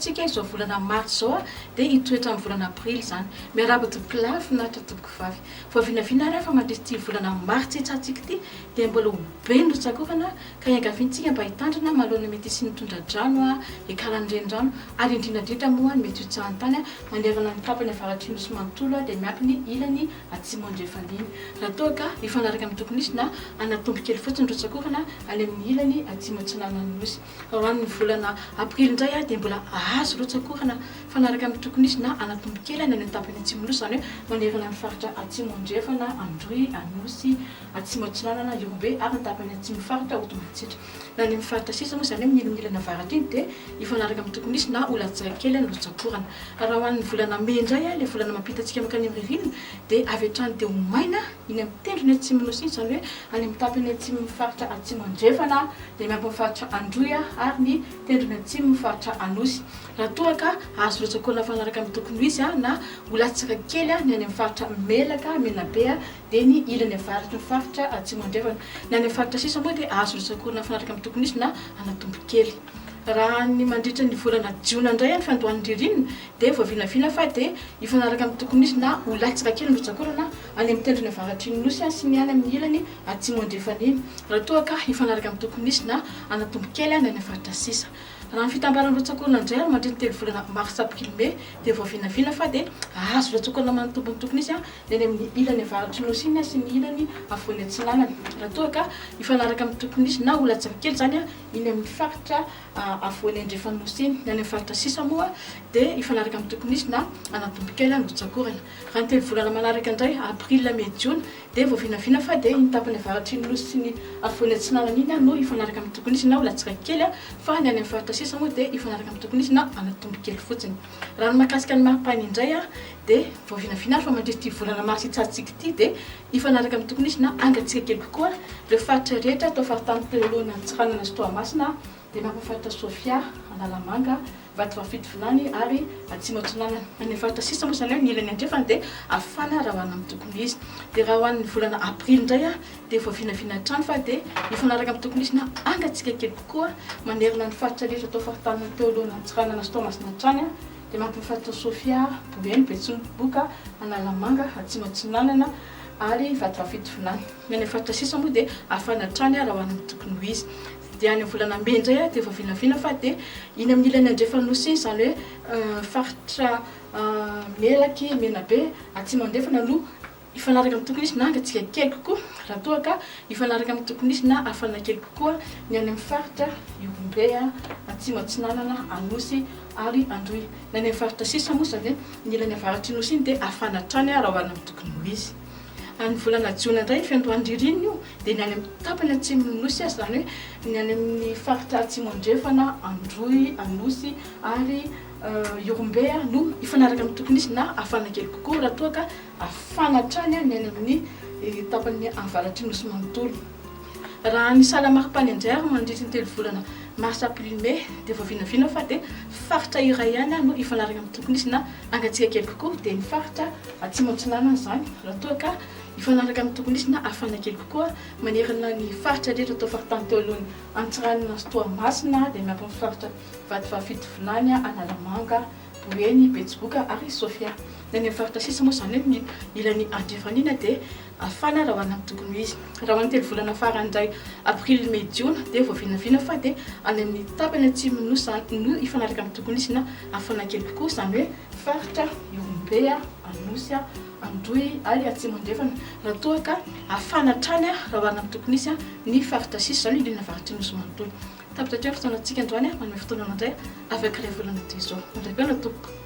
tsika izao volana mars zao dia hitoetra amin'ny volana aprily zany miaraba tompilafy nahitra tompoko vavy voavinavina rehefa mandrisy ty volana mars itsatsika ty dia mbola ho be notsakorana ka iangaviantsika mba hitandrina malohana mety sy nitondra-drano a ekaran'rendrano ary indrindrandrindra moa mety hotsahantany manerana ny tapany avaratry nosy manontolo dia miampy ny ilany atsimondrefaliny raha toa ka ifanaraka amin'ny tokony isy na anatombo kely fotsiny rotsakorana any amin'ny ilany atsimotsinana nosy hoan'ny volana aprily indray a dia mbola azo rotsakorana fanaraka amin'ny tokony isy na anatombo kely any amin'ny tapany atsimonosy zany hoe manerana ny faritra atsimondrefana androy anosy atsimotsinanana iombe ary ny tapany atsimofaritra otombotsitra na ny mifaritra sisa moa zany hoe milinilana avaratra iny dia ifanaraka amin'ny tokony isy na olatsaka kely ny rotsakorana raha hoan'ny volana me indray a le volana mampitatsika makany amin'ny ririnina dia avy hatrany dia homaina iny amin'ny tendrony atsimonosy iny zany hoe any amin'ny tapany atsimofaritra atsimondrefana dia miampy mifaritra androy ary ny tendrony atsimofaritra anosy raha toa ka azo rotsakorana fanaraka amin'ny tokony isy na olatsaka kely ny any amin'ny faritra melaka menabe dia ny ilany avaratry ny faritra atsimondrefana na any amin'ny faritra sisa moa dia azo rotsakorana fanaraka amin'ny tokony isy na anatombo kely raha ny mandritra ny volana jiona indray any fandohan'ny ririnina dia voavinavina fa dia ifanaraka amin'ny tokony isy na olatsaka kely ny rotsakorana any amin'ny tendrony avaratry ny nosy sy ny any amin'ny ilany atsimondrefana iny raha toa ka ifanaraka amin'ny tokony isy na anatombo kely any amin'ny faritra sisa raha ny fitambaran'ny rotsakorana indray ary mandritra telo volana mars aprily me dia voavinavina fa dia azo rotsakorana manotombo ny tokony isy dia any amin'ny ilany avaratry nosy iny sy ny ilany avoany atsinanana raha toa ka ifanaraka amin'ny tokony isy na olatsaka kely zany iny amin'ny faritra avoany andrefanosy iny ny any amin'ny faritra sisa moa dia ifanaraka amin'ny tokony isy na anatombo kely ny rotsakorana raha ny telo volana manaraka indray aprily me jiona dia voavinavina fa dia iny tapany avaratry ny nosy sy ny avoany atsinanana iny no ifanaraka amin'ny tokony isy na olatsaka kely fa ny any amin'ny faritra sisa moa dia ifanaraka amin'ny tokony isy na anatombo kely fotsiny raha ny mahakasika ny maripany indray dia voavinavina fa mandrisy ty volana mars itsatsika ty dia ifanaraka amin'ny tokony isy na angatsika kely kokoa le faritra rehetra atao faritany teo alohan'ny Tsiranana sy Toamasina dia mampafaritra Sofia Analamanga Vatovafidivinany ary Atsimotsinanana any faritra sisa moa zany hoe ny ilany andrefana dia afana raha hoanina amin'ny tokony izy dia raha hoan'ny volana aprily indray dia voavinavina hatrany fa dia ifanaraka amin'ny tokony isy na angatsika kely kokoa manerana ny faritra rehetra atao faritany teo alohan'ny Tsiranana sy Toamasina hatrany dia mampifaritra Sofia Boeny Betsimboka Analamanga Atsimotsinanana ary Vatovafidivinany ny faritra sisa moa dia afana hatrany raha hoanina amin'ny tokony izy dia any volana me indray dia voavinavina fa dia iny amin'ny ilany andrefanosy iny zany hoe faritra melaky menabe atsimondrefana no ifanaraka amin'ny tokony isy na angatsika kely kokoa raha toa ka ifanaraka amin'ny tokony isy na afana kely kokoa ny any amin'ny faritra iombe atsimotsinanana anosy ary androy ny any amin'ny faritra sisa moa zany ny ilany avaratry nosy iny dia afana hatrany raha hoanina amin'ny tokony izy any volana jiona indray fiandohan'ny ririnina io dia ny any amin'ny tapany atsimonosy zany hoe ny any amin'ny faritra atsimondrefana androy anosy ary iombe no ifanaraka amin'ny tokony isy na afana kely kokoa raha toa ka afana hatrany ny any amin'ny tapany avaratry nosy manontolo raha ny salamaripany indray ary mandritra ny telo volana mars aprily me dia voavinavina fa dia faritra iray ihany no ifanaraka amin'ny tokony isy na angatsika kely kokoa dia ny faritra atsimotsinanana zany raha toa ka ifanaraka amin'ny tokony isy na afana kely kokoa manerana ny faritra rehetra atao faritany teo alohan'ny Tsiranana sy Toamasina dia miampy amin'ny faritra Vatovafidivinany Analamanga Boeny Betsimboka ary Sofia ny any amin'ny faritra sisa moa zany hoe ilany andrefanina dia afana raha hoanina amin'ny tokony izy raha hoan'ny telo volana farany indray aprily me jiona dia voavinavina fa dia any amin'ny tapany atsimonosy zany no ifanaraka amin'ny tokony isy na afana kely kokoa zany hoe faritra iombe anosy androy ary atsimondrefana raha toa ka afana hatrany raha hoanina amin'ny tokony isy ny faritra sisa zany ilany avaratry nosy manontolo tapitra hatreo fotoana antsika androany manome fotoana mandray avec les volana toy izao mandray be na tompoko